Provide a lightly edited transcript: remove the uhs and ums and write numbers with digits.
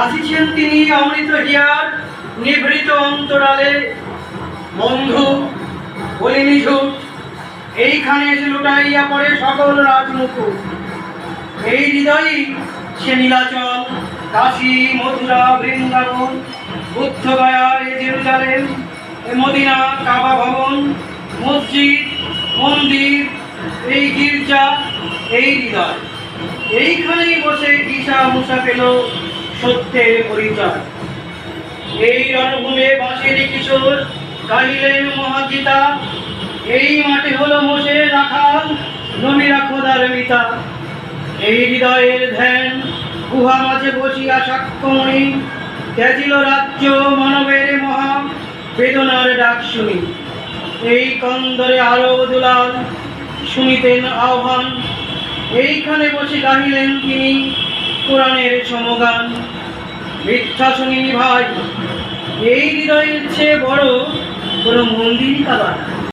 আসিছেন তিনি অমৃত হিয়ার নিভৃত অন্তরালে। বন্ধু বলি নিঝুট, এইখানে এসে লুটাইয়া পড়ে সকল রাজমুকুট। এই হৃদয়ই সে নীলাচল, কাশী, মথুরা, বৃন্দাবন, বুদ্ধগয়া, এ জেরুজালেম, এ মদিনা, কাবা ভবন, মসজিদ, মন্দির, এই গির্জা, এই হৃদয়। এইখানেই বসে ঈশা মুসা পেল সত্যের পরিচয়। এই রণভূমে বাঁশের কিশোর গাহিলেন মহাগীতা। এই মাঠে হলো মোষে রাখাল, নবীরা খোদার মিতা। এই হৃদয়ের ধ্যান গুহা মাঝে বসিয়া সাক্ষ্যমণি, ত্যাজিল রাজ্য মানবের মহা বেদনার ডাক শুনি। এই কন্দরে আরো দুলাল শুনিতেন আহ্বান, এইখানে বসে গাহিলেন তিনি কোরআনের সমগান। মিথ্যা শুনিনি ভাই, এই হৃদয়ের চেয়ে বড় কোনো মন্দির কাবা।